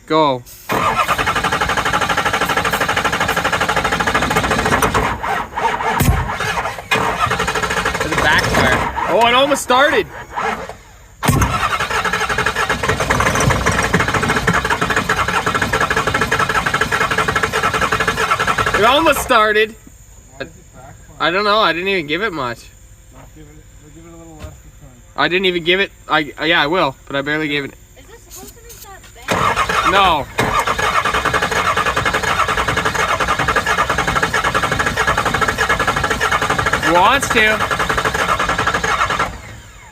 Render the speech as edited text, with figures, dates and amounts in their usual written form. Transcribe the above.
Go. There's a backfire. Oh, it almost started. It almost started. I don't know. I didn't even give it much. Give it a little less this time. I didn't even give it. Yeah, I will, but I barely gave it. Is this supposed to be that bad? No. Wants to.